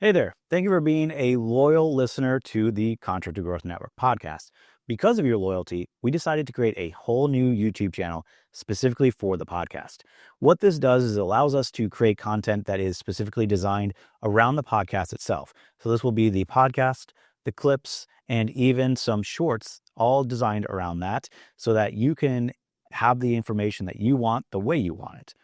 Hey there. Thank you for being a loyal listener to the Contractor Growth Network podcast. Because of your loyalty, we decided to create a whole new YouTube channel specifically for the podcast. What this does is it allows us to create content that is specifically designed around the podcast itself. So this will be the podcast, the clips, and even some shorts, all designed around that so that you can have the information that you want the way you want it.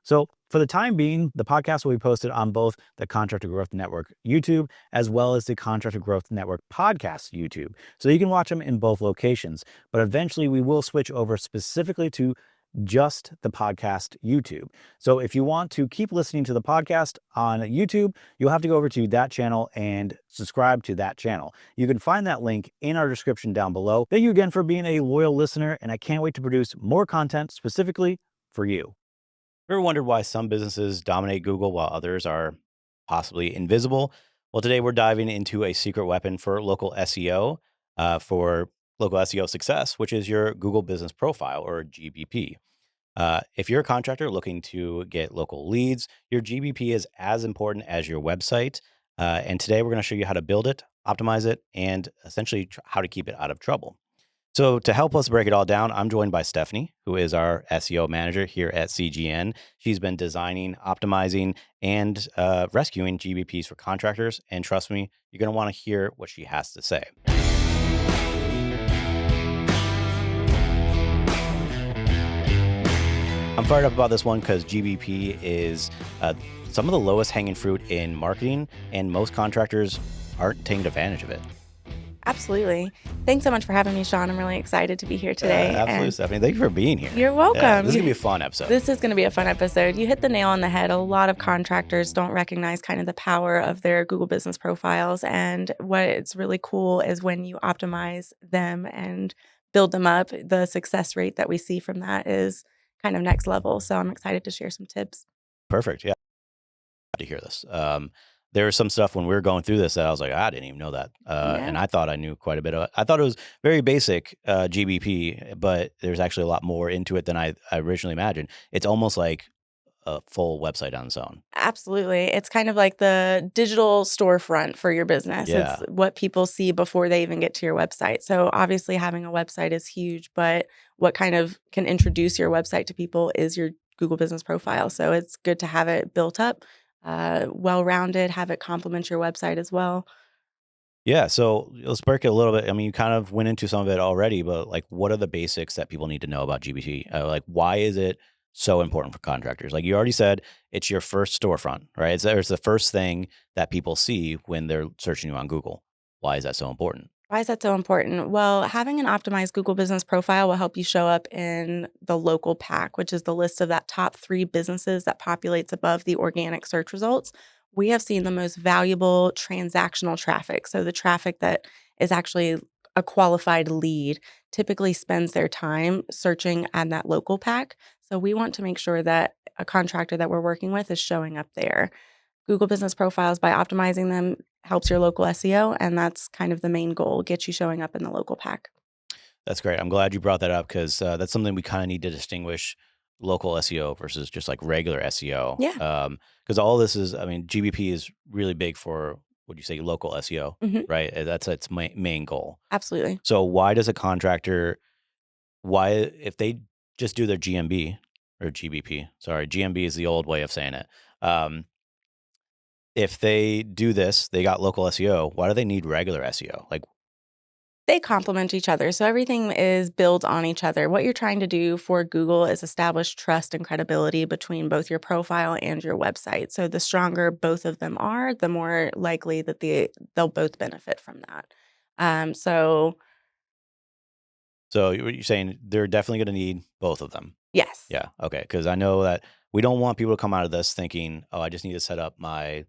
So for the time being, the podcast will be posted on both the Contractor Growth Network YouTube as well as the Contractor Growth Network podcast YouTube. So you can watch them in both locations, but eventually we will switch over specifically to just the podcast YouTube. So if you want to keep listening to the podcast on YouTube, you'll have to go over to that channel and subscribe to that channel. You can find that link in our description down below. Thank you again for being a loyal listener, and I can't wait to produce more content specifically for you. Ever wondered why some businesses dominate Google while others are possibly invisible? Well, today we're diving into a secret weapon for local SEO, for local SEO success, which is your Google Business Profile, or GBP. If you're a contractor looking to get local leads, your GBP is as important as your website. And today we're going to show you how to build it, optimize it, and essentially how to keep it out of trouble. So to help us break it all down, I'm joined by Stephanie, who is our SEO manager here at CGN. She's been designing, optimizing, and rescuing GBPs for contractors. And trust me, you're going to want to hear what she has to say. I'm fired up about this one because GBP is some of the lowest hanging fruit in marketing, and most contractors aren't taking advantage of it. Absolutely. Thanks so much for having me, Sean. I'm really excited to be here today. Absolutely, Stephanie. Thank you for being here. You're welcome. This is going to be a fun episode. This is going to be a fun episode. You hit the nail on the head. A lot of contractors don't recognize kind of the power of their Google business profiles. And what's really cool is when you optimize them and build them up, the success rate that we see from that is kind of next level. So I'm excited to share some tips. Perfect. Yeah. To hear this. There was some stuff when we were going through this that I was like, I didn't even know that. And I thought I knew quite a bit of it. I thought it was very basic GBP, but there's actually a lot more into it than I originally imagined. It's almost like a full website on its own. Absolutely. It's kind of like the digital storefront for your business. Yeah. It's what people see before they even get to your website. So obviously having a website is huge, but what kind of can introduce your website to people is your Google business profile. So it's good to have it built up, well-rounded, have it complement your website as well. Yeah. So let's break it a little bit. I mean, you kind of went into some of it already, but like, what are the basics that people need to know about GBT? Like, why is it so important for contractors? Like you already said, it's your first storefront, right? It's the first thing that people see when they're searching you on Google. Why is that so important? Why is that so important? Well, having an optimized Google business profile will help you show up in the local pack, which is the list of that top 3 businesses that populates above the organic search results. We have seen the most valuable transactional traffic. So the traffic that is actually a qualified lead typically spends their time searching on that local pack. So we want to make sure that a contractor that we're working with is showing up there. Google business profiles, by optimizing them, helps your local SEO, and that's kind of the main goal, get you showing up in the local pack. That's great. I'm glad you brought that up because that's something we kind of need to distinguish local SEO versus just like regular SEO. Yeah. Because all this is, I mean, GBP is really big for, would you say, local SEO, right? That's its main goal. Absolutely. So why does a contractor, if they just do their GMB or GBP, sorry, GMB is the old way of saying it. If they do this, they got local SEO. Why do they need regular SEO? Like, they complement each other. So everything is built on each other. What you're trying to do for Google is establish trust and credibility between both your profile and your website. So the stronger both of them are, the more likely that they'll both benefit from that. So you're saying they're definitely going to need both of them. Yes. Yeah. Okay. Because I know that we don't want people to come out of this thinking, oh, I just need to set up my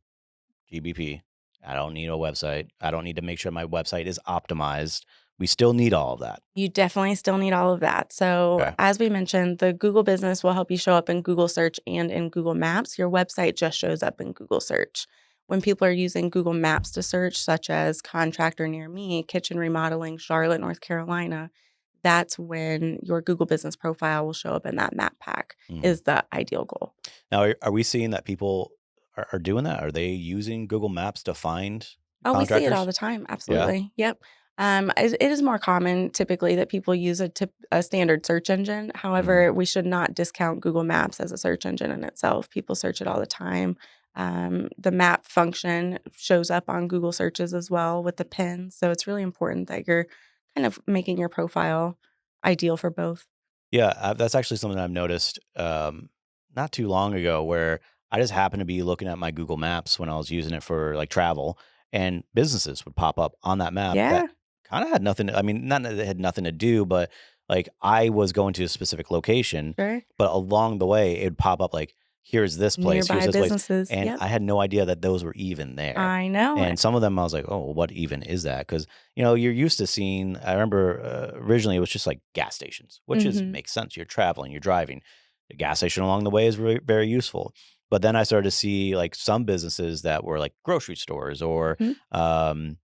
GBP. I don't need a website. I don't need to make sure my website is optimized. We still need all of that. You definitely still need all of that. So as we mentioned, the Google business will help you show up in Google search and in Google Maps. Your website just shows up in Google search. When people are using Google Maps to search, such as contractor near me, kitchen remodeling, Charlotte, North Carolina, that's when your Google business profile will show up in that map pack is the ideal goal. Now, are we seeing that people are doing that? Are they using Google Maps to find Oh, we see it all contractors? the time. Yeah. Absolutely. Yep. It is more common typically that people use a standard search engine. Mhm. However, we should not discount Google Maps as a search engine in itself. People search it all the time. The map function shows up on Google searches as well with the pins. So it's really important that you're kind of making your profile ideal for both. Yeah, that's actually something I've noticed, not too long ago where I just happened to be looking at my Google Maps when I was using it for, like, travel, and businesses would pop up on that map that Yeah, kinda had nothing I mean, not that it had nothing to do, but, like, I was going to a specific location, sure. but along the way, it'd pop up like, here's Nearby this place," businesses. and Yep. I had no idea that those were even there, I know it. and some of them I was like, "Oh, what even is that?" Because you're used to seeing I remember, originally, it was just, like, gas stations, which is Hmm. makes sense. You're traveling, you're driving. A gas station along the way is very, very useful. But then I started to see, like, some businesses that were, like, grocery stores or, Hmm. um,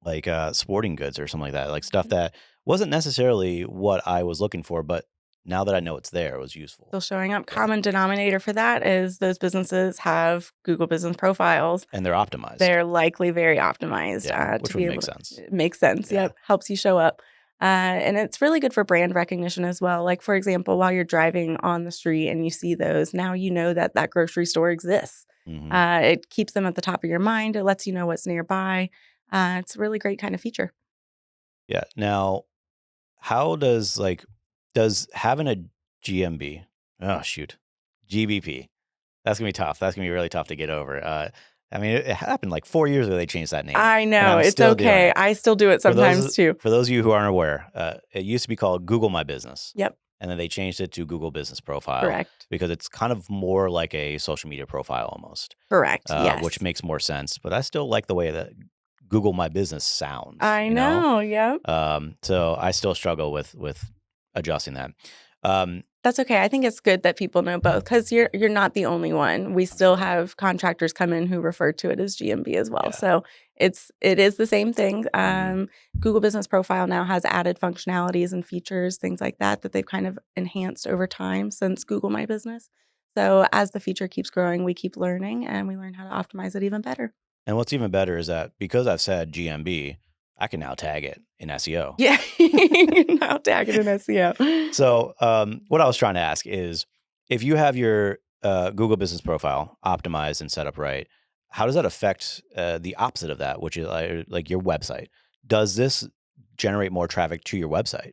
like, sporting goods or something like that, like, stuff that wasn't necessarily what I was looking for, but now that I know it's there, it was useful. Still showing up. Yeah, Common denominator for that is those businesses have Google Business profiles. and they're optimized. They're likely very optimized, Yeah, to which would be make able sense. it makes sense, Yeah. yep, helps you show up. And it's really good for brand recognition as well, like, for example, while you're driving on the street and you see those, now you know that that grocery store exists. Mhm. It keeps them at the top of your mind, it lets you know what's nearby. It's a really great kind of feature. Yeah. Now, how does having a GMB oh, shoot, GBP. That's gonna be tough. That's gonna be really tough to get over. I mean, it happened like 4 years ago. They changed that name, I and know, I'm it's still doing okay, it. I still do it For sometimes those too. for those of you who aren't aware, it used to be called Google My Business, Yep, and then they changed it to Google Business Profile correct. because it's kind of more like a social media profile almost, Correct, which yes. makes more sense. But I still like the way that Google My Business sounds. I know, yep. So I still struggle with adjusting that. Um, That's okay. I think it's good that people know both because you're not the only one. We that's still right. have contractors come in who refer to it as GMB as well. Yeah. So it is the same thing. Mhm. Google Business Profile now has added functionalities and features, things like that, that they've kind of enhanced over time since Google My Business. So as the feature keeps growing, we keep learning and we learn how to optimize it even better. And what's even better is that because I've said GMB, I can now tag it in SEO. Yeah, now tag it in SEO. So, what I was trying to ask is, if you have your Google Business Profile optimized and set up right, how does that affect the opposite of that, which is like your website? Does this generate more traffic to your website?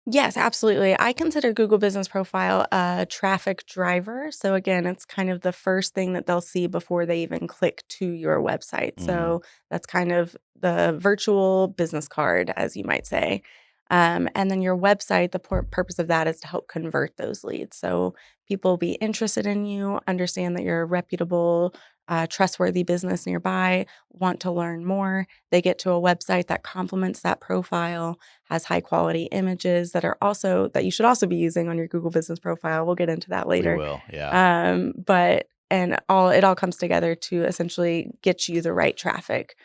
Yes, absolutely. I consider Google Business Profile a traffic driver. So, again, it's kind of the first thing that they'll see before they even click to your website. Hmm. So, that's kind of the virtual business card, as you might say. And then your website, the purpose of that is to help convert those leads. So, people will be interested in you, understand that you're a reputable, trustworthy business nearby, want to learn more. They get to a website that complements that profile, has high quality images that you should also be using on your Google Business Profile. We'll get into that We later. will, yeah. But and all it all comes together to essentially get you the right traffic.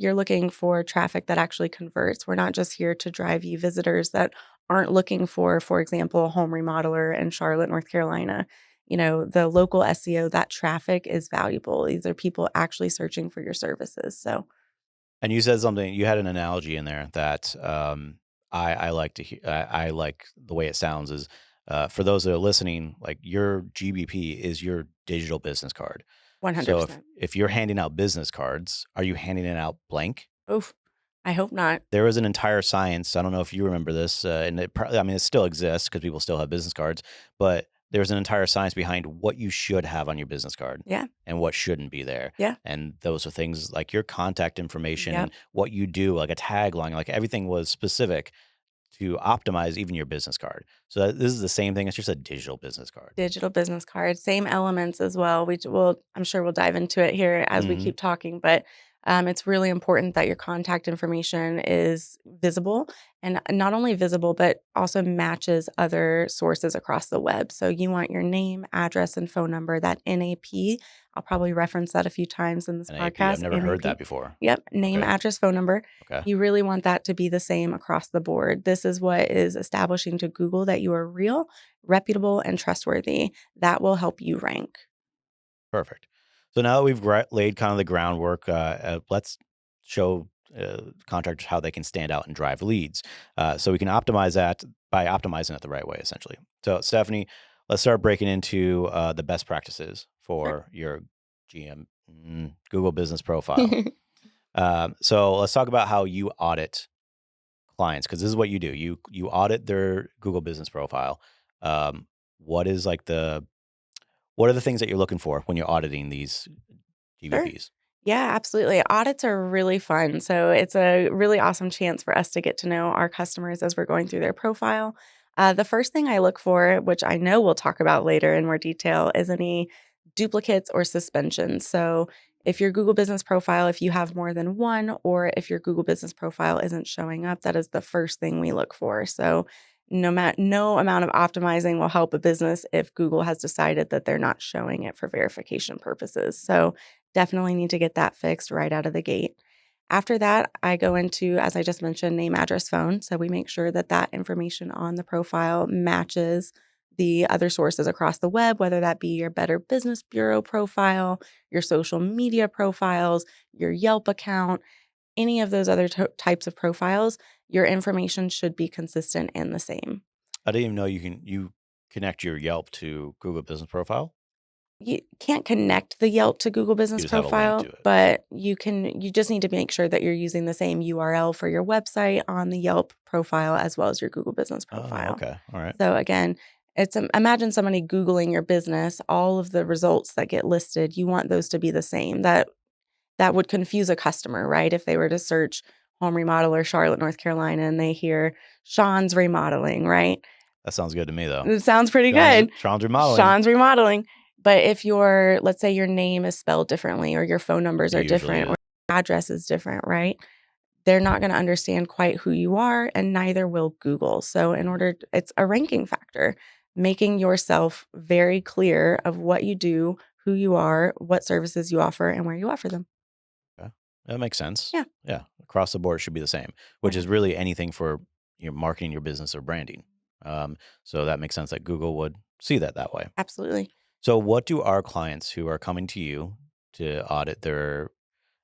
You're looking for traffic that actually converts. We're not just here to drive you visitors that aren't looking for example, a home remodeler in Charlotte, North Carolina. The local SEO, that traffic is valuable. These are people actually searching for your services. So And you said something. You had an analogy in there that I like to hear. I like the way it sounds. Is for those that are listening, like your GBP is your digital business card. So if 100%. if you're handing out business cards, are you handing it out blank? Oof. I hope not. There is an entire science. I don't know if you remember this, and it probably, I mean, it still exists because people still have business cards, but there's an entire science behind what you should have on your business card Yeah. and what shouldn't be there. Yeah. And those are things like your contact information Yep. and what you do, like a tagline, like everything was specific to optimize even your business card. So this is the same thing. It's just a digital business card. Digital business card, same elements as well. I'm sure we'll dive into it here as we Hmm. keep talking, but it's really important that your contact information is visible and not only visible, but also matches other sources across the web. So you want your name, address, and phone number, that NAP. I'll probably reference that a few times in this NAP. I've podcast. never heard that NAP. before. Yep. Name, Okay. address, phone number. Okay. You really want that to be the same across the board. This is what is establishing to Google that you are real, reputable, and trustworthy. That will help you rank. Perfect. So now that we've laid kind of the groundwork, let's show contractors how they can stand out and drive leads. So we can optimize that by optimizing it the right way, essentially. So Stephanie, let's start breaking into the best practices Sure. for your GM Google Business Profile. So let's talk about how you audit clients, because this is what you do. You audit their Google Business Profile. What is like what are the things that you're looking for when you're auditing these Sure. GBPs? Yeah, absolutely. Audits are really fun. So it's a really awesome chance for us to get to know our customers as we're going through their profile. The first thing I look for, which I know we'll talk about later in more detail, is any duplicates or suspensions. So if your Google Business Profile, if you have more than one, or if your Google Business Profile isn't showing up, that is the first thing we look for. So no amount of optimizing will help a business if Google has decided that they're not showing it for verification purposes. So definitely need to get that fixed right out of the gate. After that, I go into, as I just mentioned, name, address, phone. So we make sure that that information on the profile matches the other sources across the web, whether that be your Better Business Bureau profile, your social media profiles, your Yelp account, any of those other types of profiles. Your information should be consistent and the same. I didn't even know you connect your Yelp to Google Business Profile. You can't connect the Yelp to Google You Business just have a link to Profile, it. but you just need to make sure that you're using the same URL for your website on the Yelp profile as well as your Google Business Oh, Profile. okay. All right. So again, imagine somebody Googling your business, all of the results that get listed, you want those to be the same. That would confuse a customer, right? If they were to search home remodeler Charlotte, North Carolina, and they hear Sean's remodeling, right? That sounds good to me, though. It sounds pretty good. Sean's remodeling. Sean's remodeling. But if let's say your name is spelled differently or your phone numbers It are usually different is. or your address is different, right? They're not going to understand quite who you are, and neither will Google. So it's a ranking factor, making yourself very clear of what you do, who you are, what services you offer, and where you offer them. Okay. That makes sense. Yeah. Yeah. Across the board, it should be the same, which is 100. really anything for marketing your business or branding. So that makes sense that Google would see that way. Absolutely. So what do our clients who are coming to you to audit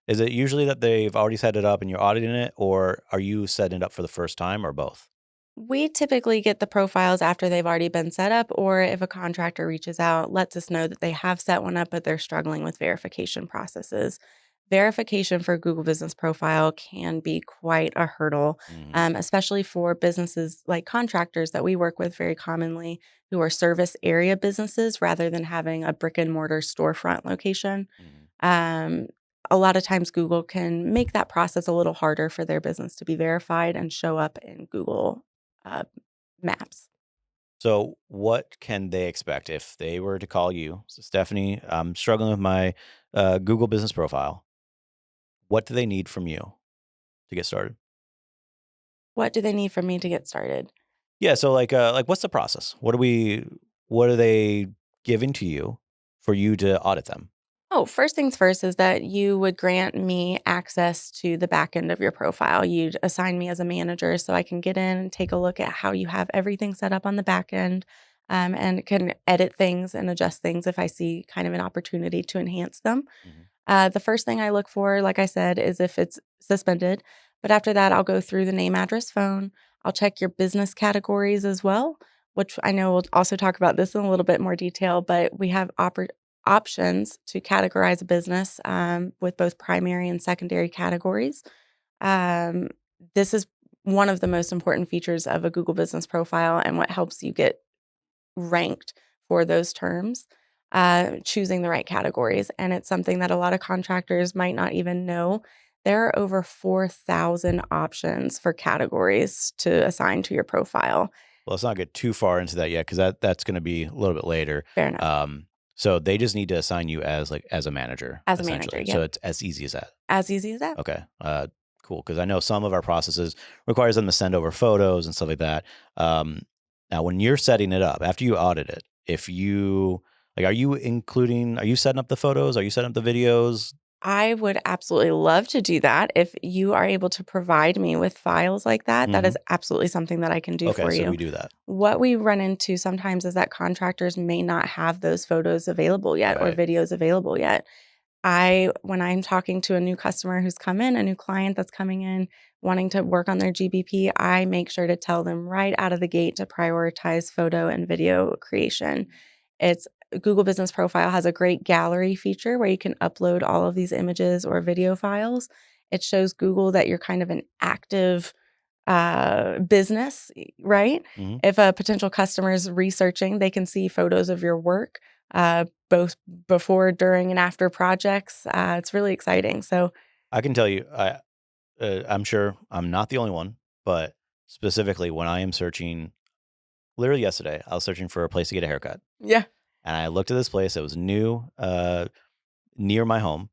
is it usually that they've already set it up and you're auditing it, or are you setting it up for the first time, or both? We typically get the profiles after they've already been set up, or if a contractor reaches out, lets us know that they have set one up, but they're struggling with verification processes. Verification for Google Business Profile can be quite a hurdle, Mhm. especially for businesses like contractors that we work with very commonly who are service area businesses rather than having a brick and mortar storefront location. Mhm. Um, a lot of times, Google can make that process a little harder for their business to be verified and show up in Google uh, Maps. So what can they expect if they were to call you? So Stephanie, I'm struggling with my Google Business Profile. What do they need from you to get started? What do they need from me to get started? Yeah. So like what's the process? What are they giving to you for you to audit them? Oh, first things first is that you would grant me access to the back end of your profile. You'd assign me as a manager so I can get in and take a look at how you have everything set up on the back end, and can edit things and adjust things if I see kind of an opportunity to enhance them. Mhm. The first thing I look for, like I said, is if it's suspended. But after that, I'll go through the name, address, phone. I'll check your business categories as well, which I know we'll also talk about this in a little bit more detail. But we have options to categorize a business with both primary and secondary categories. Um, this is one of the most important features of a Google Business Profile and what helps you get ranked for those terms, choosing the right categories. And it's something that a lot of contractors might not even know. There are over 4,000 options for categories to assign to your profile. Well, let's not get too far into that yet, because that's going to be a little bit later. Fair enough. So they just need to assign you as a manager, As a manager, essentially. So yep. it's as easy as that. As easy as that. Okay. Cool. Because I know some of our processes requires them to send over photos and stuff like that. Now, when you're setting it up after you audit it, if you are you setting up the photos? Are you setting up the videos? I would absolutely love to do that. If you are able to provide me with files like that, that Hmm. is absolutely something that I can do Okay. for So you. we do that. What we run into sometimes is that contractors may not have those photos available yet or Right. videos available yet. When I'm talking to a new customer who's come in, a new client that's coming in, wanting to work on their GBP, I make sure to tell them right out of the gate to prioritize photo and video creation. It's Google Business Profile has a great gallery feature where you can upload all of these images or video files. It shows Google that you're kind of an active business, right? Mhm. If a potential customer is researching, they can see photos of your work, both before, during, and after projects. It's really exciting. So, I can tell you, I'm sure I'm not the only one, but specifically when I am searching, literally yesterday, I was searching for a place to get a haircut, yeah. and I looked at this place. It was new, near my home,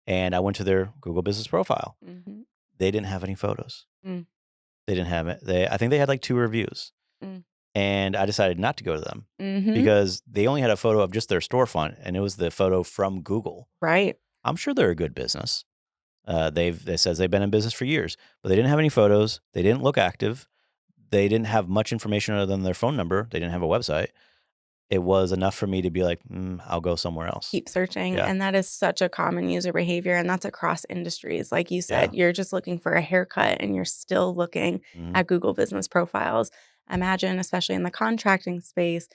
and I went to their Google Business Profile. Mhm. They didn't have any photos. Mm, They didn't have it. I think they had like 2 reviews, mm. and I decided not to go to them Mhm. because they only had a photo of just their storefront, and it was the photo from Google. Right. I'm sure they're a good business. They says they've been in business for years, but they didn't have any photos. They didn't look active. They didn't have much information other than their phone number. They didn't have a website. It was enough for me to be like, I'll go somewhere else. Keep searching, Yeah, and that is such a common user behavior, and that's across industries. Like you yeah. said, you're just looking for a haircut, and you're still looking Mhm. at Google Business Profiles. Imagine, especially in the contracting space,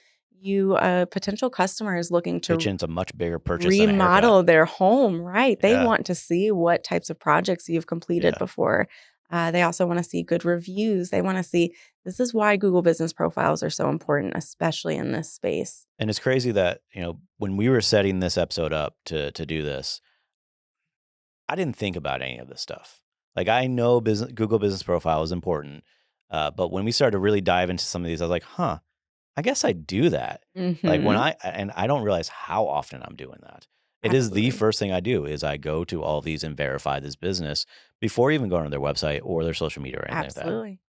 a potential customer is looking to Kitchen's a much bigger purchase than a haircut. remodel their home, right? They Yeah, want to see what types of projects you've completed yeah. before. They also want to see good reviews. They want to see this is why Google Business Profiles are so important, especially in this space. And it's crazy that, when we were setting this episode up to do this, I didn't think about any of this stuff. Like, I know Google Business Profile is important, but when we started to really dive into some of these, I was like, huh, I guess I do that. Like, Hmm. and I don't realize how often I'm doing that. It is the Absolutely. first thing I do is I go to all these and verify this business before even going to their website or their social media or anything like that. Absolutely.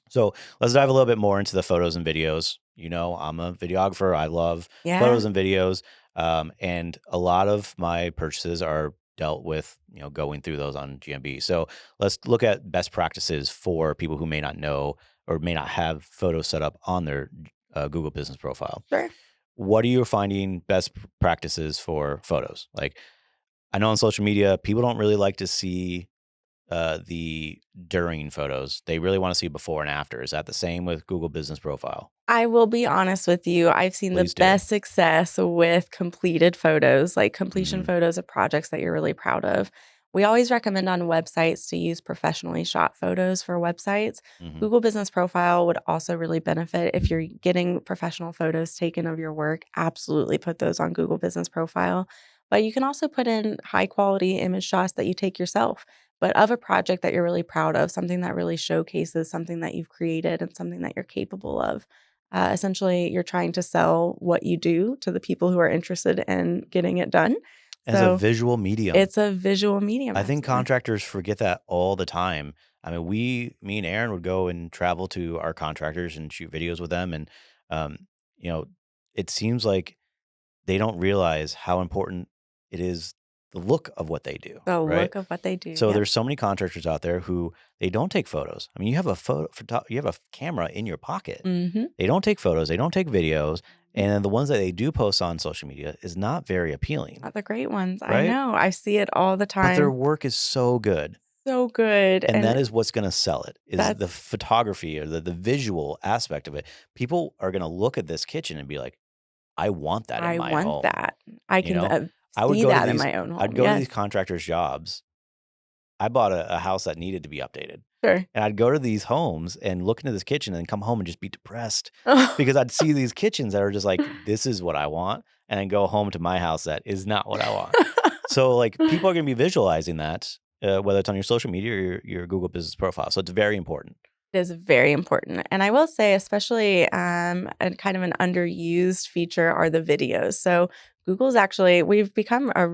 So let's dive a little bit more into the photos and videos. I'm a videographer. I love Yeah. photos and videos. And a lot of my purchases are dealt with, going through those on GMB. So let's look at best practices for people who may not know or may not have photos set up on their Google Business Profile. Sure. What are you finding best practices for photos? Like, I know on social media, people don't really like to see the during photos. They really want to see before and after. Is that the same with Google Business Profile? I will be honest with you. I've seen the Please do. best success with completed photos, like completion Mhm, photos of projects that you're really proud of. We always recommend on websites to use professionally shot photos for websites. mhm. Google Business Profile would also really benefit if you're getting professional photos taken of your work. Absolutely put those on Google Business Profile. But you can also put in high quality image shots that you take yourself, but of a project that you're really proud of, something that really showcases something that you've created and something that you're capable of. Essentially, you're trying to sell what you do to the people who are interested in getting it done. As a So visual medium, it's a visual medium, I think absolutely. contractors forget that all the time. I mean, me and Aaron would go and travel to our contractors and shoot videos with them, and um, you know, it seems like they don't realize how important it is the look of what they do, The right? look of what they do, So yep. there's so many contractors out there who they don't take photos. I mean, you have you have a camera in your pocket. Mhm. They don't take photos, they don't take videos, Mhm. and then the ones that they do post on social media is not very appealing, Not the great ones, I right? know, I see it all the But their time. work is so good. So good, And and that is what's going to sell it is the that's photography or the visual aspect of it. People are going to look at this kitchen and be like, I want that in I my want home. that. I You can, know, I would see go to that in these, my own I'd home, go to yes. these contractors' jobs. I bought a house that needed to be updated. Sure. And I'd go to these homes and look into this kitchen and come home and just be depressed because I'd see these kitchens that are just like, this is what I want. And then go home to my house that is not what I want. So, like, people are going to be visualizing that, whether it's on your social media or your Google Business Profile. So, it's very important. It is very important, and I will say, especially, a kind of an underused feature are the videos. So Google's actually we've become a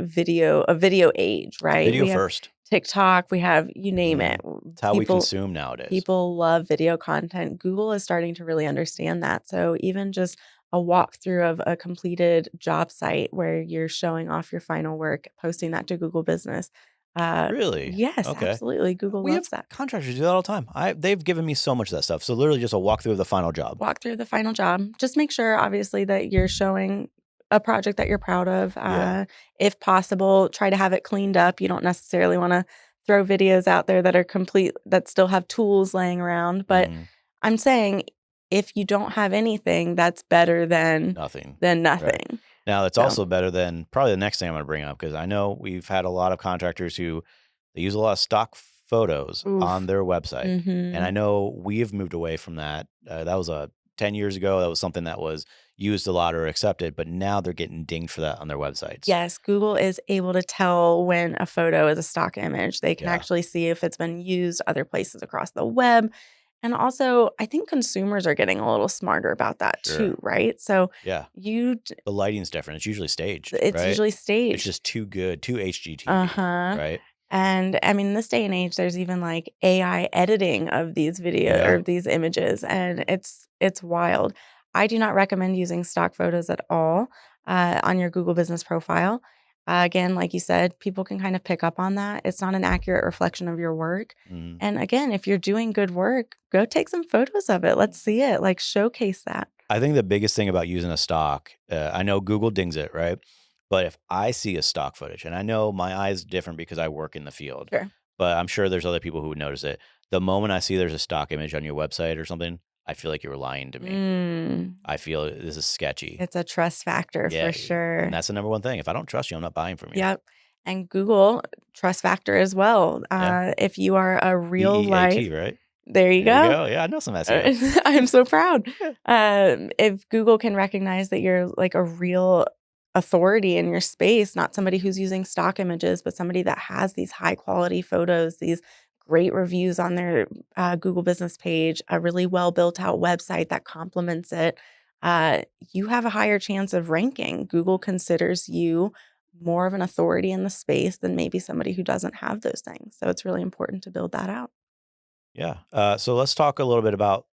video age, right? Video We have first. TikTok, we have you name it. Mhm. It's how we People consume nowadays. people love video content. Google is starting to really understand that. So even just a walkthrough of a completed job site where you're showing off your final work, posting that to Google Business. Really? Yes, Okay. absolutely. Google We loves have that. contractors do that all the time. They've given me so much of that stuff. So, literally, just a walkthrough of the final job. Walk through the final job. Just make sure, obviously, that you're showing a project that you're proud of. Yeah. If possible, try to have it cleaned up. You don't necessarily want to throw videos out there that are complete, that still have tools laying around. But Mhm. I'm saying if you don't have anything, that's better than Nothing. Right. nothing. Now, it's So also better than probably the next thing I'm going to bring up, because I know we've had a lot of contractors who they use a lot of stock photos on oof. their website. And Mm-hmm. I know we have moved away from that. That was 10 years ago. That was something that was used a lot or accepted, but now they're getting dinged for that on their websites. Yes, Google is able to tell when a photo is a stock image. They can Yeah, actually see if it's been used other places across the web. And also, I think consumers are getting a little smarter about that too, sure. right? So Yeah. you The lighting's different. It's usually staged, it's right? usually It's staged. just too good, too HGTV, Uh-huh. right? And I mean, in this day and age, there's even like AI editing of these video Yeah. or these images, and it's wild. I do not recommend using stock photos at all on your Google Business profile. Again, like you said, people can kind of pick up on that. It's not an accurate reflection of your work. Mhm. And again, if you're doing good work, go take some photos of it. Let's see it. Like showcase that. I think the biggest thing about using a stock, I know Google dings it, right? But if I see a stock footage, and I know my eye is different because I work in the field, Sure. but I'm sure there's other people who would notice it. The moment I see there's a stock image on your website or something, I feel like you're lying to me. Mm, I feel this is sketchy. it's a trust factor for Yeah. And sure. that's the number one thing. If I don't trust you, I'm not buying from you. Yep. And Google trust factor as well. Yeah. If you are a real EEAT, life, right? there you There you go. go. Yeah, I know some SEO. I'm so proud. Yeah. If Google can recognize that you're like a real authority in your space, not somebody who's using stock images, but somebody that has these high quality photos, these great reviews on their Google business page, a really well built out website that complements it, uh, you have a higher chance of ranking. Google considers you more of an authority in the space than maybe somebody who doesn't have those things. So it's really important to build that out. Yeah. So let's talk a little bit about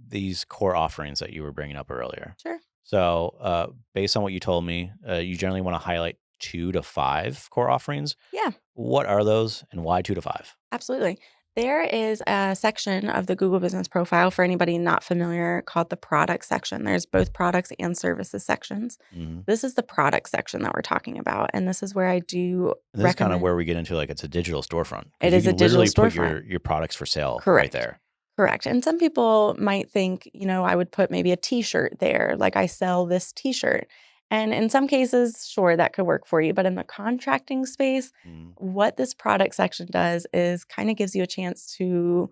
these core offerings that you were bringing up earlier. Sure. So, based on what you told me, you generally want to highlight 2 to 5 core offerings. Yeah. What are those, and why 2 to 5? Absolutely. There is a section of the Google Business Profile for anybody not familiar called the product section. There's both products and services sections. Hmm. This is the product section that we're talking about. And this is where I do And this is kind of recommend where we get into like it's a digital storefront, it because you is a can digital literally put storefront. your products for sale right Correct. there. Correct. And some people might think, I would put maybe a t-shirt there, like I sell this t-shirt. And in some cases, sure, that could work for you. But in the contracting space, Mhm. what this product section does is kind of gives you a chance to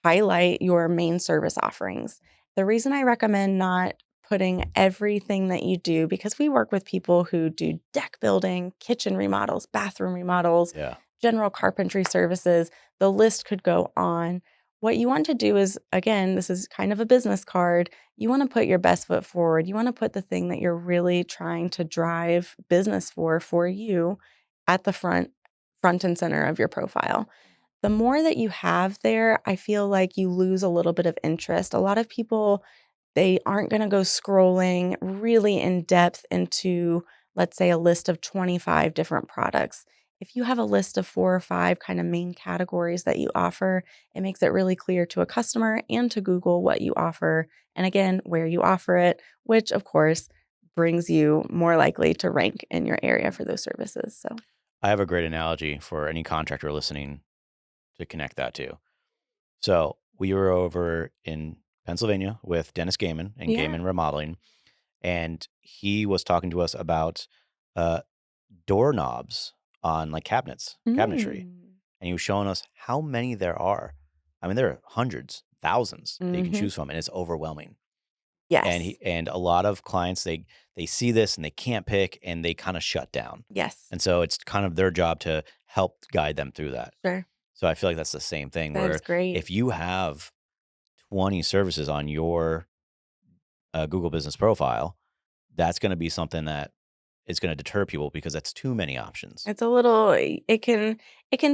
highlight your main service offerings. The reason I recommend not putting everything that you do, because we work with people who do deck building, kitchen remodels, bathroom remodels, Yeah. general carpentry services, the list could go on. What you want to do is, again, this is kind of a business card. You want to put your best foot forward. You want to put the thing that you're really trying to drive business for you at the front and center of your profile. The more that you have there, I feel like you lose a little bit of interest. A lot of people, they aren't going to go scrolling really in depth into, let's say, a list of 25 different products. If you have a list of 4 or 5 kind of main categories that you offer, it makes it really clear to a customer and to Google what you offer. And again, where you offer it, which of course brings you more likely to rank in your area for those services. So, I have a great analogy for any contractor listening to connect that to. So we were over in Pennsylvania with Dennis Gaiman and yeah. Gaiman Remodeling, and he was talking to us about uh, doorknobs on like cabinetry. Mm. And he was showing us how many there are. I mean, there are hundreds, thousands that you can Mhm. choose from, and it's overwhelming. And Yes. and a lot of clients, they see this and they can't pick, and they kind of shut down. Yes. And so it's kind of their job to help guide them through that. Sure. So I feel like that's the same thing, That is where great. if you have 20 services on your Google Business profile, that's going to be something that is going to deter people, because that's too many options. It's a little it can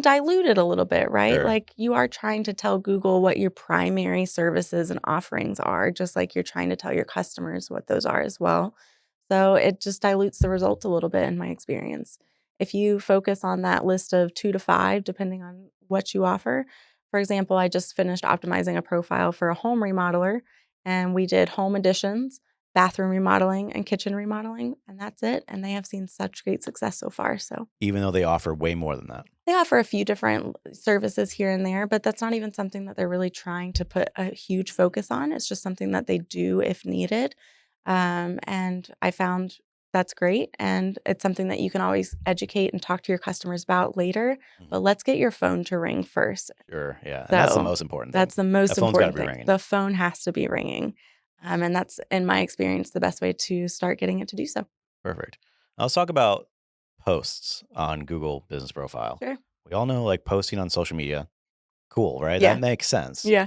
dilute it a little bit, right? Sure. Like, you are trying to tell Google what your primary services and offerings are, just like you're trying to tell your customers what those are as well. So, it just dilutes the results a little bit in my experience. If you focus on that list of 2 to 5, depending on what you offer. For example, I just finished optimizing a profile for a home remodeler, and we did home additions, bathroom remodeling and kitchen remodeling, and that's it. And they have seen such great success so far. So Even though they offer way more than that. they offer a few different services here and there, but that's not even something that they're really trying to put a huge focus on. It's just something that they do if needed. And I found that's great. And it's something that you can always educate and talk to your customers about later. But let's get your phone to ring first. Sure, yeah, and that's the So most important thing. that's the most That phone's gotta important be thing. ringing. The phone has to be ringing. And that's, in my experience, the best way to start getting it to do so. Perfect. Now let's talk about posts on Google Business Profile. Sure. We all know, like, posting on social media, cool, right? Yeah. That makes sense. Yeah.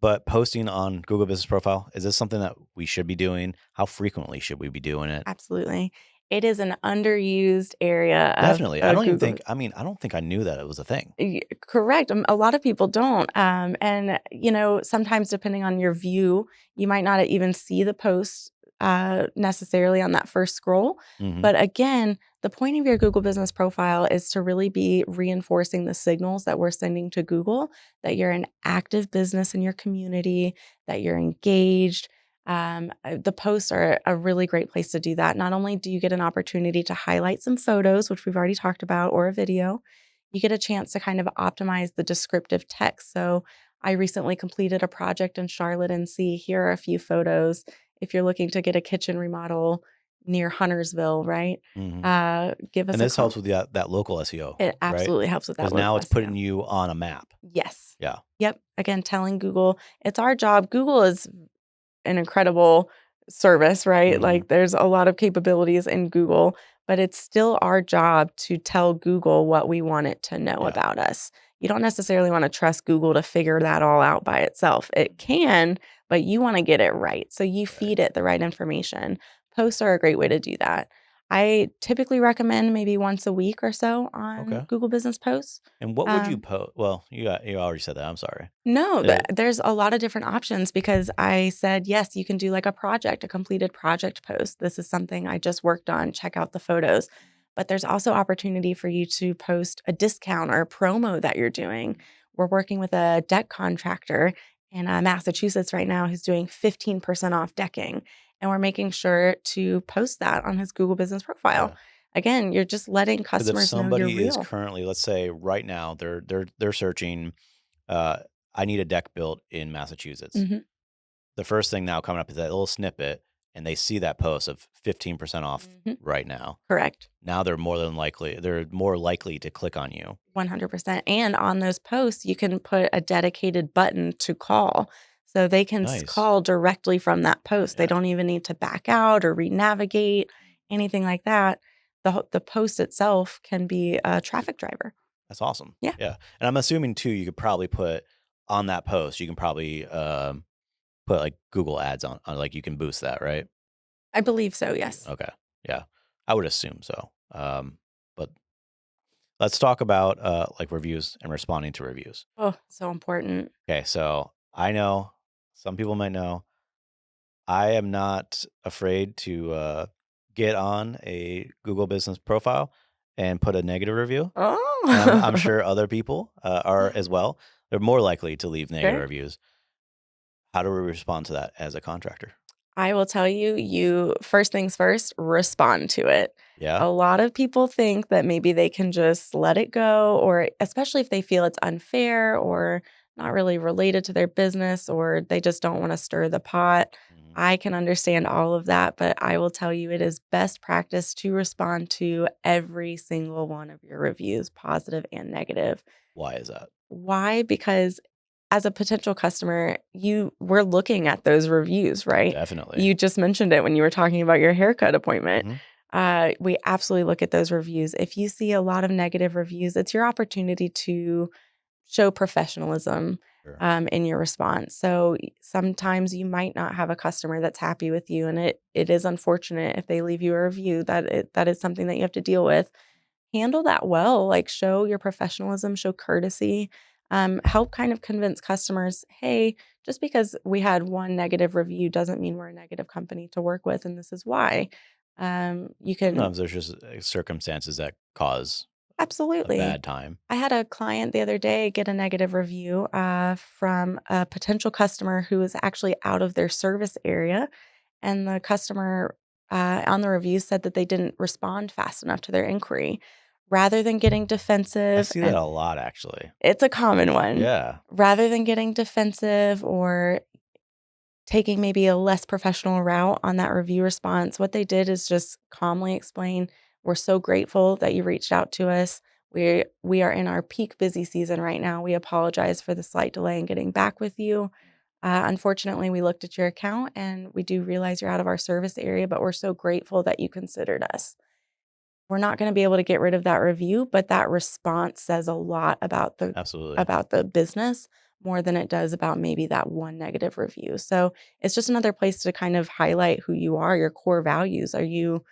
But posting on Google Business Profile, is this something that we should be doing? How frequently should we be doing it? Absolutely. It is an underused area of Definitely. I don't even Google. think I don't think I knew that it was a thing. Correct. A lot of people don't. And, sometimes depending on your view, you might not even see the post necessarily on that first scroll. Mhm. But again, the point of your Google Business Profile is to really be reinforcing the signals that we're sending to Google that you're an active business in your community, that you're engaged. The posts are a really great place to do that. Not only do you get an opportunity to highlight some photos, which we've already talked about, or a video, you get a chance to kind of optimize the descriptive text. So I recently completed a project in Charlotte, and see, here are a few photos. If you're looking to get a kitchen remodel near Huntersville, right? Give us And a this call. helps with that local SEO, It right? absolutely helps with that Because now local it's putting SEO. you on a map. Yes. Yeah. Yep. Again, telling Google, it's our job. Google is an incredible service, right? Mhm. Like, there's a lot of capabilities in Google, but it's still our job to tell Google what we want it to know Yeah. about us. You don't necessarily want to trust Google to figure that all out by itself. It can, but you want to get it right. So you feed it the right information. Posts are a great way to do that. I typically recommend maybe once a week or so on Okay. Google Business Posts. And what would you Um, post? Well, you already said that. I'm sorry. no, Uh, there's a lot of different options, because I said, yes, you can do like a project, a completed project post. This is something I just worked on. Check out the photos. But there's also opportunity for you to post a discount or a promo that you're doing. We're working with a deck contractor in Massachusetts right now who's doing 15% off decking. And we're making sure to post that on his Google Business Profile. Yeah. Again, you're just letting 'Cause if customers know you're somebody is real. currently, let's say right now, they're searching, I need a deck built in Massachusetts. Mhm. The first thing now coming up is that little snippet, and they see that post of 15% off Mhm. right now. Correct. Now they're more likely to click on you. 100%. And on those posts, you can put a dedicated button to call. So they can Nice. call directly from that post. They Yeah. don't even need to back out or re-navigate, anything like that. The post itself can be a traffic driver. That's awesome. Yeah, Yeah. And I'm assuming too, you could probably put on that post, you can probably put like Google ads on, like you can boost that, right? I believe so. Yes. Okay. Yeah. I would assume so. But let's talk about like reviews and responding to reviews. Oh, so important. Okay. So I know some people might know I am not afraid to get on a Google business profile and put a negative review. And I'm Oh, sure other people are as well. They're more likely to leave negative sure. reviews. How do we respond to that as a contractor? I will tell you, first things first, respond to it. Yeah. A lot of people think that maybe they can just let it go, or especially if they feel it's unfair or not really related to their business, or they just don't want to stir the pot. Mhm. I can understand all of that, but I will tell you, it is best practice to respond to every single one of your reviews, positive and negative. Why is that? Why? Because as a potential customer, we're looking at those reviews, right? Definitely. You just mentioned it when you were talking about your haircut appointment. Mhm. We absolutely look at those reviews. If you see a lot of negative reviews, it's your opportunity to show professionalism Sure. in your response. So sometimes you might not have a customer that's happy with you, and it is unfortunate if they leave you a review. That is something that you have to deal with. Handle that well, like, show your professionalism, show courtesy, help kind of convince customers, hey, just because we had one negative review doesn't mean we're a negative company to work with, and this is why. You can Sometimes there's just circumstances that cause a absolutely. bad time. I had a client the other day get a negative review from a potential customer who was actually out of their service area. and the customer on the review said that they didn't respond fast enough to their inquiry. Rather than getting I defensive, see that and a lot, actually. it's a common one, Yeah. rather than getting defensive or taking maybe a less professional route on that review response, what they did is just calmly explain, "We're so grateful that you reached out to us. We are in our peak busy season right now. We apologize for the slight delay in getting back with you. Unfortunately, we looked at your account and we do realize you're out of our service area, but we're so grateful that you considered us." We're not gonna be able to get rid of that review, but that response says a lot Absolutely. about the business more than it does about maybe that one negative review. So, it's just another place to kind of highlight who you are, your core values. Are you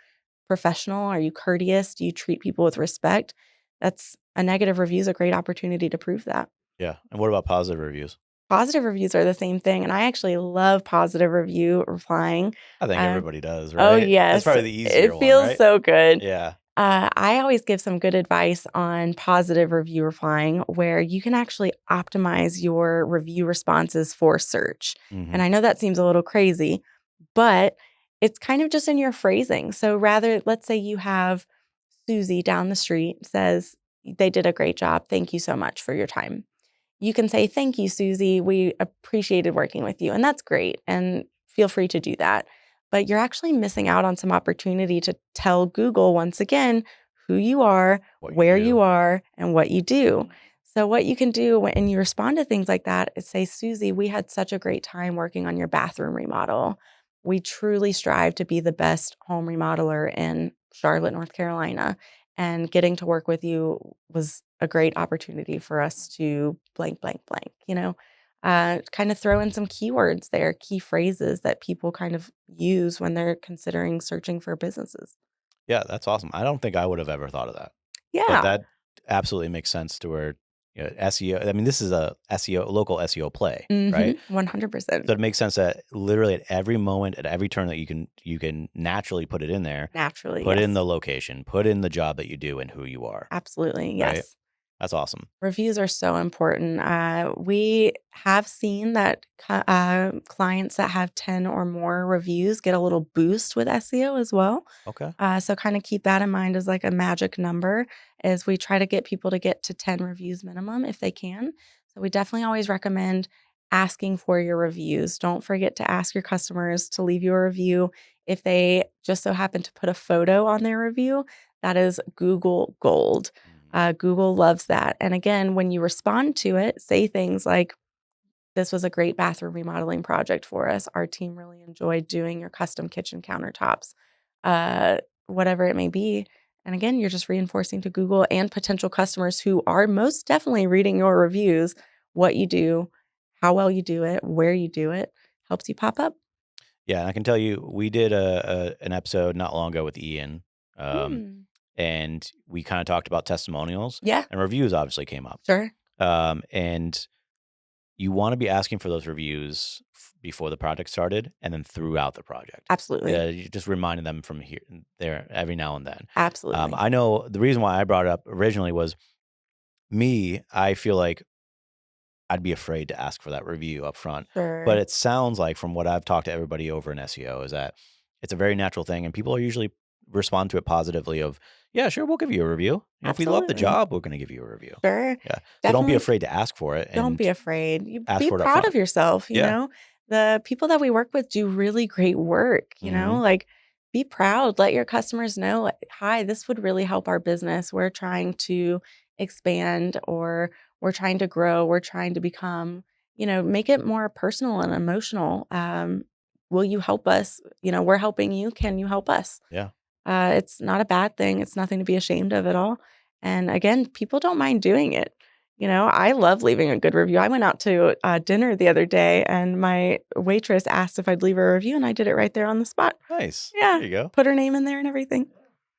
professional? Are you courteous? Do you treat people with respect? That's a negative review is a great opportunity to prove that. Yeah. And what about positive reviews? Positive reviews are the same thing, and I actually love positive review replying. I think Uh, everybody does, oh, right? That's yes, probably the easier it one, feels right? so good. Yeah. I always give some good advice on positive review replying where you can actually optimize your review responses for search. And Hmm. I know that seems a little crazy, but it's kind of just in your phrasing. So rather, let's say you have Susie down the street says, "They did a great job. Thank you so much for your time." You can say, "Thank you, Susie. We appreciated working with you." And that's great. And feel free to do that. But you're actually missing out on some opportunity to tell Google once again who you are, What you where you do. are, and what you do. So, what you can do when you respond to things like that is say, "Susie, we had such a great time working on your bathroom remodel. We truly strive to be the best home remodeler in Charlotte, North Carolina. And getting to work with you was a great opportunity for us to blank, blank, blank," kind of throw in some keywords there, key phrases that people kind of use when they're considering searching for businesses. Yeah, that's awesome. I don't think I would have ever thought of that. But Yeah. that absolutely makes sense to where, SEO, I mean, this is a SEO, local SEO play, right? 100%. So it makes sense that literally at every moment, at every turn that you can naturally put it in there, Naturally, put in yes. the location, put in the job that you do and who you are, Absolutely, right? yes. That's awesome. Reviews are so important. We have seen that clients that have 10 or more reviews get a little boost with SEO as well. Okay. So kind of keep that in mind as like a magic number as we try to get people to get to 10 reviews minimum if they can. So we definitely always recommend asking for your reviews. Don't forget to ask your customers to leave you a review. If they just so happen to put a photo on their review, that is Google gold. Mhm. Google loves that. And again, when you respond to it, say things like, "This was a great bathroom remodeling project for us. Our team really enjoyed doing your custom kitchen countertops," uh, whatever it may be. And again, you're just reinforcing to Google and potential customers who are most definitely reading your reviews what you do, how well you do it, where you do it, helps you pop up. Yeah, and I can tell you, we did an episode not long ago with Ian, um, Mm. and we kind of talked about testimonials, Yeah, and reviews obviously came up. sure. And you want to be asking for those reviews before the project started, and then throughout the project. Absolutely. You just reminding them from here and there every now and then. Absolutely. I know the reason why I brought it up originally was me. I feel like I'd be afraid to ask for that review up front. But Sure. it sounds like from what I've talked to everybody over in SEO is that it's a very natural thing and people are usually respond to it positively of, yeah, sure, we'll give you a review. If we love the Absolutely. job, we're going to give you a review. Sure. Yeah. So don't be Definitely afraid to ask for it don't be and afraid. You ask be for it up proud of front. yourself, you Yeah. know? The people that we work with do really great work, Hmm. Like, be proud. Let your customers know, like, "Hi, this would really help our business. We're trying to expand or we're trying to grow. We're trying to become," make it more personal and emotional. Will you help us? We're helping you. Can you help us? Yeah. It's not a bad thing. It's nothing to be ashamed of at all. And again, people don't mind doing it. I love leaving a good review. I went out to dinner the other day and my waitress asked if I'd leave a review and I did it right there on the spot. Nice. Yeah. There you go. Put her name in there and everything.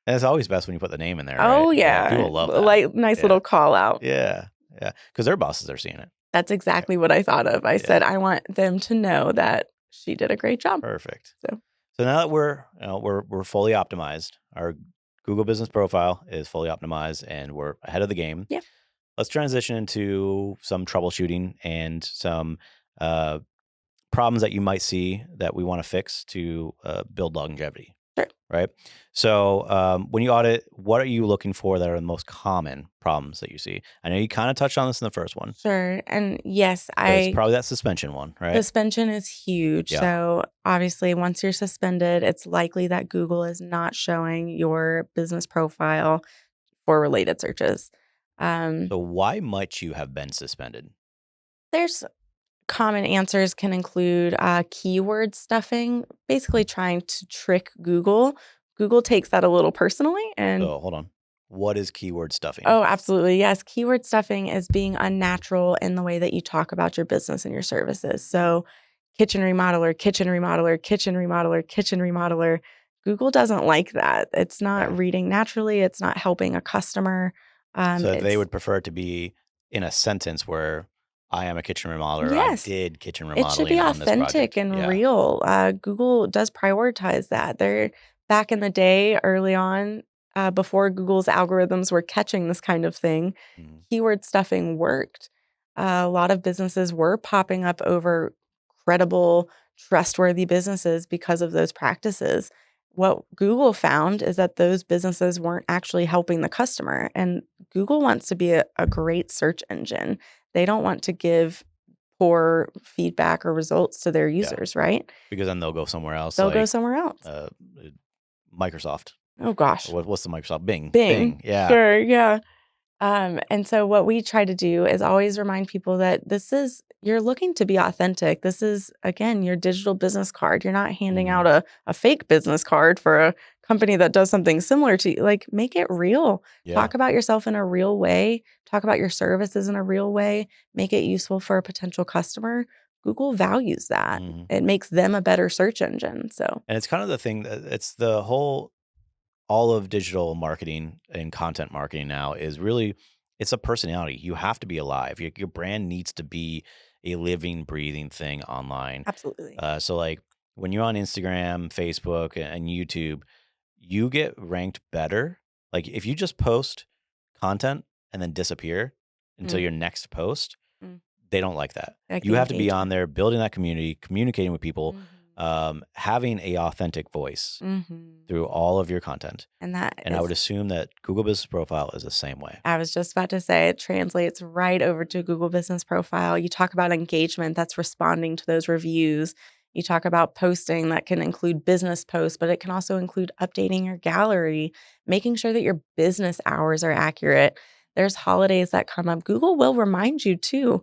And it's always best when you put the name in there, right? Oh, Yeah. yeah. People love that. Like, nice Yeah. little call out. Yeah. Yeah. Because their bosses are seeing it. That's exactly what I thought of. I Yeah. said, I want them to know that she did a great job. Perfect. So, So now that we're fully optimized, our Google Business Profile is fully optimized, and we're ahead of the game. yeah. Let's transition into some troubleshooting and some uh, problems that you might see that we want to fix to build longevity. Sure. Right. So when you audit, what are you looking for that are the most common problems that you see? I know you kind of touched on this in the first one, Sure. And yes, but it's probably that suspension one, right? suspension is huge. Yeah. So obviously, once you're suspended, it's likely that Google is not showing your business profile for related searches. So why might you have been suspended? There's common answers can include keyword stuffing, basically trying to trick Google. Google takes that a little personally and So hold on. What is keyword stuffing? oh, absolutely. Yes. Keyword stuffing is being unnatural in the way that you talk about your business and your services. So, kitchen remodeler, kitchen remodeler, kitchen remodeler, kitchen remodeler. Google doesn't like that. It's not Okay. reading naturally, it's not helping a customer. So they It's, would prefer it to be in a sentence where I am a kitchen remodeler. I yes, did kitchen it should be remodeling on this authentic project. and Yeah. real. Google does prioritize that. They're back in the day, early on, before Google's algorithms were catching this kind of thing, Mhm. keyword stuffing worked. A lot of businesses were popping up over credible, trustworthy businesses because of those practices. What Google found is that those businesses weren't actually helping the customer. And Google wants to be a great search engine. They don't want to give poor feedback or results to their Yeah. users, right? Because then they'll go somewhere else, They'll go like somewhere else. uh, Microsoft. Oh gosh. What's the Microsoft? Bing. Bing. Bing. Yeah. Sure, yeah. And so what we try to do is always remind people that you're looking to be authentic. This is, again, your digital business card. You're not handing Mhm. out a fake business card for a company that does something similar to you. Like, make it real. Yeah. Talk about yourself in a real way. Talk about your services in a real way. Make it useful for a potential customer. Google values that. Mhm. It makes them a better search engine. So, And it's kind of the thing that it's the whole all of digital marketing and content marketing now is really it's a personality. You have to be alive. Your brand needs to be a living, breathing thing online. absolutely. So like when you're on Instagram, Facebook, and YouTube, you get ranked better. Like if you just post content and then disappear until Mm, your next post, mm. they don't like that. Like You the have to be on engagement. there building that community, communicating with people, Mhm. having a authentic voice Mhm. through all of your content. And that And I would is assume that Google Business Profile is the same way. I was just about to say it translates right over to Google Business Profile. You talk about engagement, that's responding to those reviews. You talk about posting that can include business posts, but it can also include updating your gallery, making sure that your business hours are accurate. There's holidays that come up. Google will remind you too.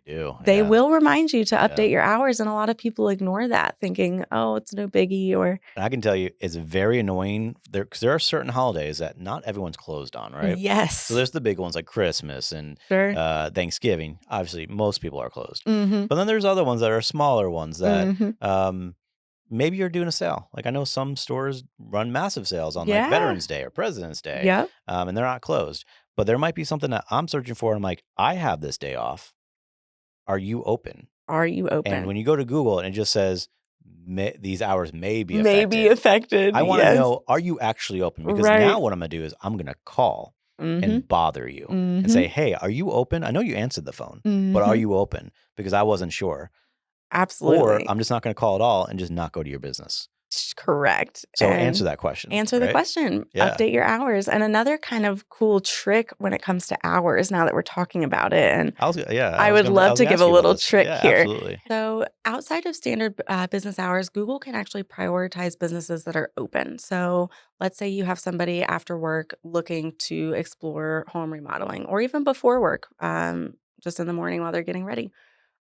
They do, They yeah, will remind you to yeah. update your hours, and a lot of people ignore that, thinking, "Oh, it's no biggie," or And I can tell you, it's very annoying there because there are certain holidays that not everyone's closed on, right? So yes. there's the big ones like Christmas and Sure. Thanksgiving. Obviously, most people are closed. Mhm. But then there's other ones that are smaller ones that Mhm. um, maybe you're doing a sale. Like I know some stores run massive sales on like Yeah. Veterans Day or President's Day, Yep. and they're not closed. But there might be something that I'm searching for. And I'm like, I have this day off. Are you open? Are you And open? when you go to Google and it just says these hours may be May be affected, affected, I want to yes. know, are you actually open? Because Right. now what I'm going to do is I'm going to call Mhm. and bother you and say, Mhm. hey, are you open? I know you answered the phone, but are Mhm. you open? Because I wasn't sure. Or Absolutely. I'm just not going to call at all and just not go to your business. Correct, So answer and that question, answer the right? question, Yeah. update your hours, and another kind of cool trick when it comes to hours, now that we're talking about it, and I would I love was to gonna give ask a you about little this. trick Yeah, here. absolutely. So, outside of standard, business hours, Google can actually prioritize businesses that are open. So, let's say you have somebody after work looking to explore home remodeling or even before work, just in the morning while they're getting ready.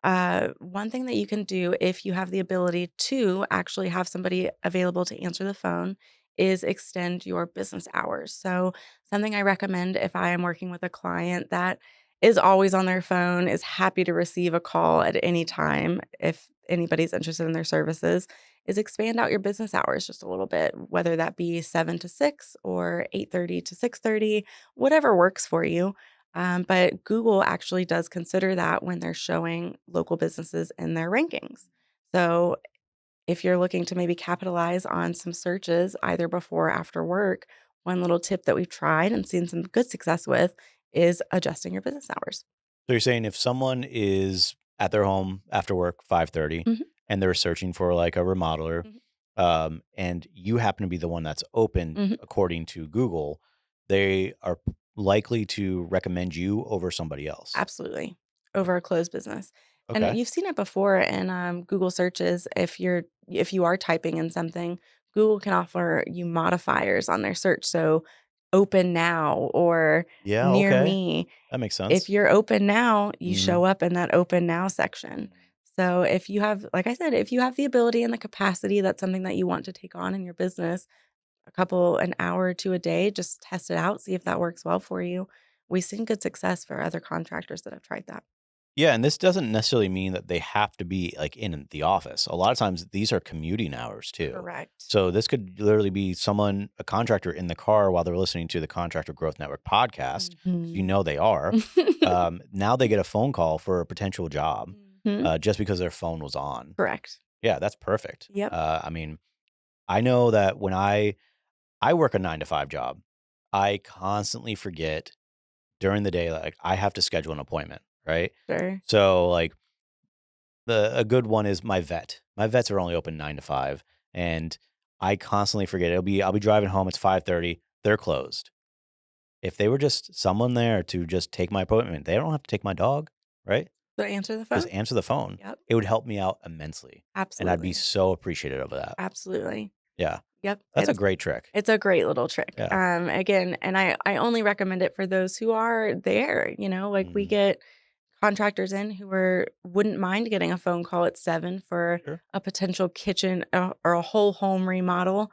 One thing that you can do if you have the ability to actually have somebody available to answer the phone is extend your business hours. So, something I recommend if I am working with a client that is always on their phone, is happy to receive a call at any time if anybody's interested in their services, is expand out your business hours just a little bit, whether that be 7 to 6 or 8:30 to 6:30, whatever works for you. But Google actually does consider that when they're showing local businesses in their rankings. So if you're looking to maybe capitalize on some searches either before or after work, one little tip that we've tried and seen some good success with is adjusting your business hours. So you're saying if someone is at their home after work, 5:30, Mhm. and they're searching for like a remodeler, Mhm. and you happen to be the one that's open Mhm. according to Google, they are likely to recommend you over somebody else. Absolutely. Over a closed business. And Okay. you've seen it before in Google searches. If you are typing in something, Google can offer you modifiers on their search. So open now or Yeah. near Okay. me. That makes If sense. you're open now, you Hmm. show up in that open now section. So if you have, like I said, if you have the ability and the capacity, that's something that you want to take on in your business, an hour or two a day, just test it out, see if that works well for you. We've seen good success for other contractors that have tried that. Yeah, and this doesn't necessarily mean that they have to be like in the office. A lot of times these are commuting hours too. Correct. So this could literally be someone, a contractor in the car while they're listening to the Contractor Growth Network podcast, because you Mhm. know they are. Now they get a phone call for a potential job, Mhm. just because their phone was on. Correct. Yeah, that's perfect. Yep. I mean, I know that when I work a 9 to 5 job, I constantly forget during the day, like I have to schedule an appointment, right? Sure. So like a good one is my vet. My vets are only open 9 to 5, and I constantly forget. I'll be driving home. It's 5:30. They're closed. If they were just someone there to just take my appointment, they don't have to take my dog, right? So answer the Just phone. answer the phone. Yep. It would help me out immensely, and I'd be Absolutely. so appreciative of that. Absolutely. Yeah, Yep. that's a great trick. It's a great little trick. Yeah. Again, and I only recommend it for those who are there, like we Mhm. get contractors in who wouldn't mind getting a phone call at 7 for Sure. a potential kitchen or a whole home remodel.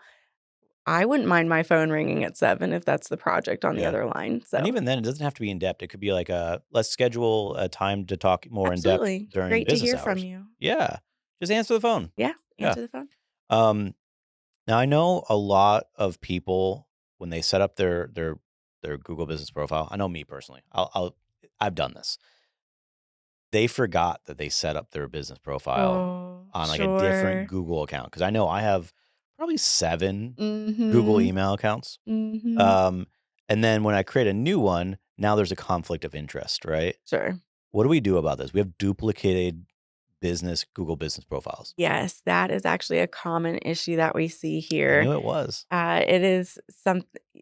I wouldn't mind my phone ringing at 7 if that's the project on the Yeah. other line. And So, even then, it doesn't have to be in depth. It could be like let's schedule a time to talk more in depth absolutely. during Great to business hear from hours. you. Yeah. Just answer the phone. Yeah, Yeah. answer the phone. Um, Now I know a lot of people when they set up their Google business profile. I know me personally. I've done this. They forgot that they set up their business profile Oh, on like a different sure. Google account, because I know I have probably 7 Google Mhm. email accounts. Mhm. Um, and then when I create a new one, now there's a conflict of interest, right? Sure. What do we do about this? We have duplicated Google business profiles. Yes, that is actually a common issue that we see I here. knew it was. It is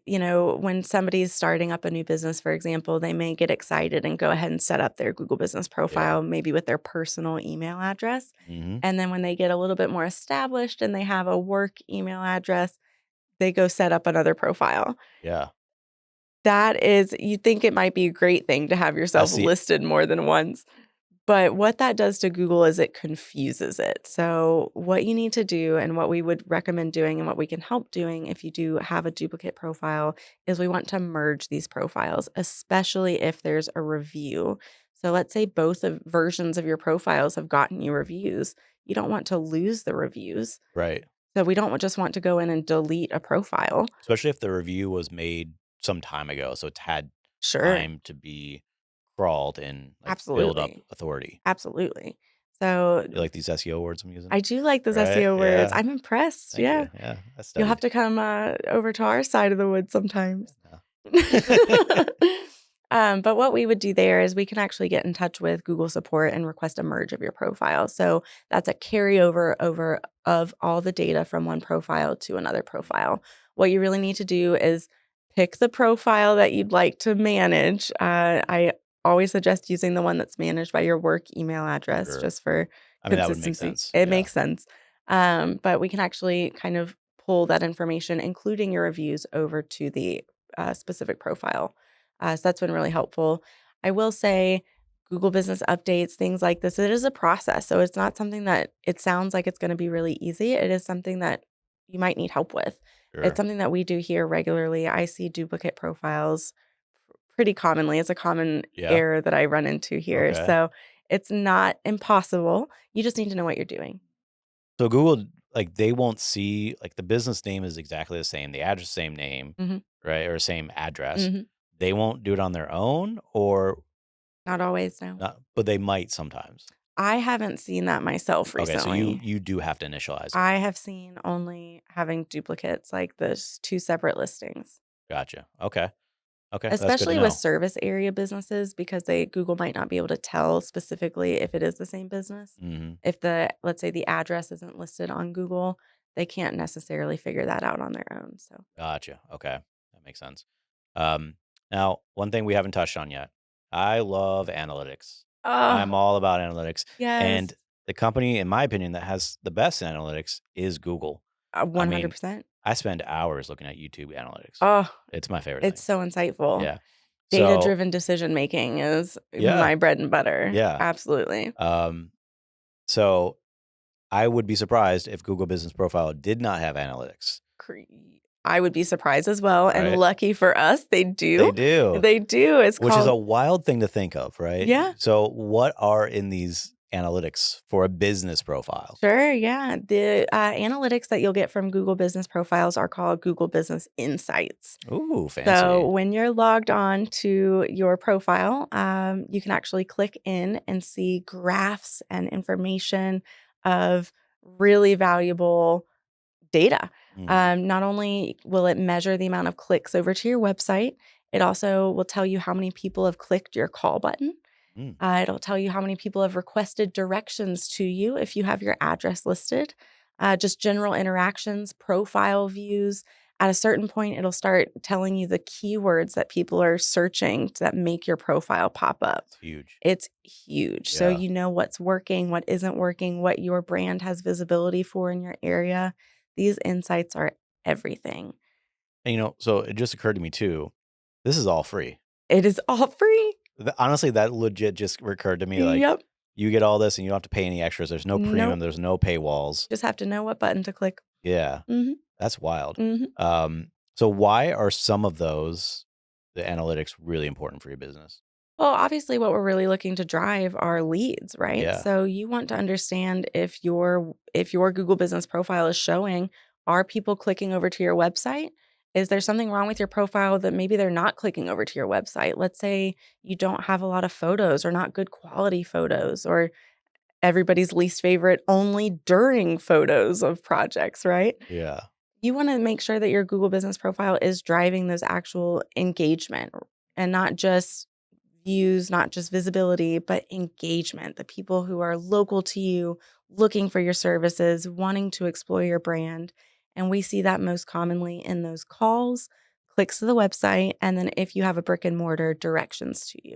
when somebody's starting up a new business, for example, they may get excited and go ahead and set up their Google business Yeah. profile, maybe with their personal email address. Hmm. And then when they get a little bit more established and they have a work email address, they go set up another profile. Yeah. You think it might be a great thing to have yourself That's the listed more than once. But what that does to Google is it confuses it. So, what you need to do, and what we would recommend doing, and what we can help doing if you do have a duplicate profile, is we want to merge these profiles, especially if there's a review. So, let's say both of versions of your profiles have gotten you reviews. You don't want to lose the reviews. right. So, we don't just want to go in and delete a profile. Especially if the review was made some time ago, so it's had Sure, time to be crawled and, like, build up absolutely. authority. Absolutely. So, You like these SEO words I'm using? I do like those Right? SEO words. Yeah. I'm impressed. Thank Yeah. you. Yeah, I You'll have studied. to come, over to our side of the woods sometimes. Yeah. But what we would do there is we can actually get in touch with Google support and request a merge of your profile. So that's a carryover over of all the data from one profile to another profile. What you really need to do is pick the profile that you'd like to manage. I always suggest using the one that's managed by your work email address Sure. just for I mean, that would make consistency. sense. It Yeah. makes sense. But we can actually kind of pull that information, including your reviews, over to the specific profile. So that's been really helpful. I will say Google business updates, things like this, it is a process. So it's not something that it sounds like it's going to be really easy. It is something that you might need help with. It's Sure. something that we do here regularly. I see duplicate profiles pretty commonly. It's a common Yeah. error that I run into here. Okay. So it's not impossible. You just need to know what you're doing. So Google, like, they won't see like, the business name is exactly the same, the address, same name, Mhm. right? Or same address. Mhm. They won't do it on their own, or Not always, no. not, but they might sometimes. I haven't seen that myself Okay, so you recently. you do have to initialize it. I have seen only having duplicates, like, there's 2 separate listings. Gotcha. Okay. Okay, that's good to especially with know. service area businesses because Google might not be able to tell specifically if it is the same business. Mhm. If let's say the address isn't listed on Google, they can't necessarily figure that out on their own. So, Gotcha. Okay, that makes sense. Um, Now, one thing we haven't touched on yet. I love analytics. I'm oh, all about analytics, yes, and the company, in my opinion, that has the best analytics is Google. I mean, 100%. I spend hours looking at YouTube analytics. Oh, It's my favorite it's thing. so insightful. Yeah. So, Data-driven decision making is yeah, my bread and butter. yeah. Absolutely. Um, so I would be surprised if Google Business Profile did not have analytics, Cre I would be surprised as well, and right? lucky for us, they They do. do, They do. It's which is a called wild thing to think of, right? yeah. So, what are in these analytics for a business profile? Sure, yeah. The, analytics that you'll get from Google Business Profiles are called Google Business Insights. Ooh, So fancy. when you're logged on to your profile, you can actually click in and see graphs and information of really valuable data. Mhm. Not only will it measure the amount of clicks over to your website, it also will tell you how many people have clicked your call button. Mm. It'll tell you how many people have requested directions to you if you have your address listed, just general interactions, profile views. At a certain point, it'll start telling you the keywords that people are searching that make your profile pop up. It's huge. It's huge. So Yeah. you know what's working, what isn't working, what your brand has visibility for in your area. These insights are everything. And, so it just occurred to me too, this is all free. It is all free. Honestly, that legit just occurred to me, like, Yep. you get all this and you don't have to pay any extras. There's no premium, Nope. there's no paywalls. Just have to know what button to click. Yeah, Mhm. that's wild. Mhm. So why are some of the analytics really important for your business? Well, obviously, what we're really looking to drive are leads, right? Yeah. So you want to understand if your Google Business Profile is showing, are people clicking over to your website? Is there something wrong with your profile that maybe they're not clicking over to your website? Let's say you don't have a lot of photos or not good quality photos, or everybody's least favorite only during photos of projects, right? Yeah. You want to make sure that your Google Business Profile is driving those actual engagement and not just views, not just visibility, but engagement. The people who are local to you, looking for your services, wanting to explore your brand. And we see that most commonly in those calls, clicks to the website, and then if you have a brick and mortar, directions to you.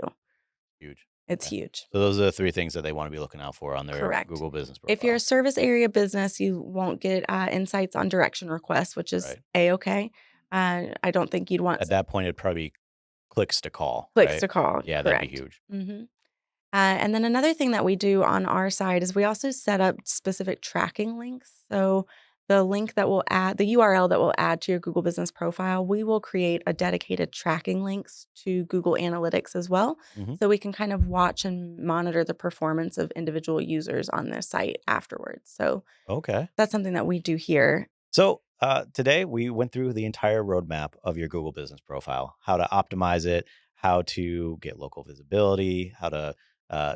Huge. It's Okay. huge. So those are the three things that they want to be looking out for on their Correct. Google Business If you're a Profile. service area business, you won't get insights on direction requests, which is Right. a-okay. I don't think you'd want At that point, it'd probably be clicks to call, clicks right? to call. Yeah, that'd be Correct. huge. Mhm. And then another thing that we do on our side is we also set up specific tracking links. So the URL that will add to your Google Business Profile, we will create a dedicated tracking links to Google Analytics as well. Hmm. So we can kind of watch and monitor the performance of individual users on the site afterwards. So Okay. that's something that we do here. So today we went through the entire roadmap of your Google Business Profile, how to optimize it, how to get local visibility, how to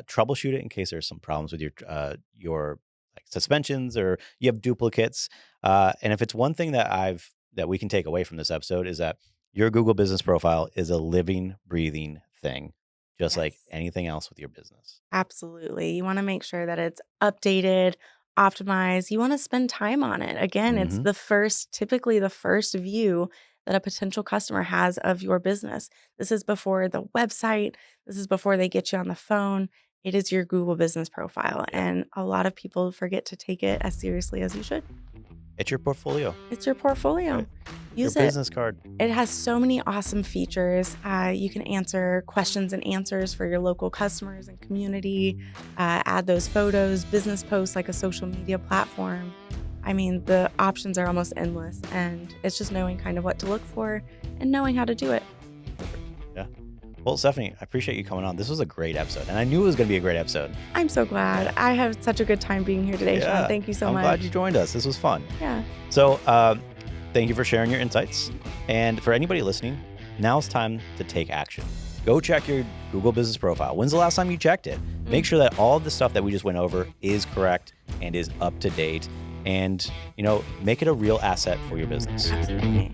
troubleshoot it in case there's some problems with your like suspensions or you have duplicates. And if it's one thing that we can take away from this episode is that your Google Business Profile is a living, breathing thing, just like Yes. anything else with your business. Absolutely. You wanna make sure that it's updated, optimized. You wanna spend time on it. Again, it's Hmm. typically the first view that a potential customer has of your business. This is before the website. This is before they get you on the phone. It is your Google Business Profile, Yep. and a lot of people forget to take it as seriously as you should. It's your portfolio, It's your portfolio. right? Your Use it. business card. It has so many awesome features. You can answer questions and answers for your local customers and community, add those photos, business posts like a social media platform. I mean, the options are almost endless, and it's just knowing kind of what to look for and knowing how to do it. Perfect. Yeah. Well, Stephanie, I appreciate you coming on. This was a great episode, and I knew it was going to be a great episode. I'm so glad. I have such a good time being here today, Sean. Yeah. Thank you so I'm much. glad you joined us. This was fun. Yeah. So, thank you for sharing your insights. And for anybody listening, now's time to take action. Go check your Google Business Profile. When's the last time you checked it? Make sure that all the stuff that we just went over is correct and is up to date. And, make it a real asset for your business. Absolutely.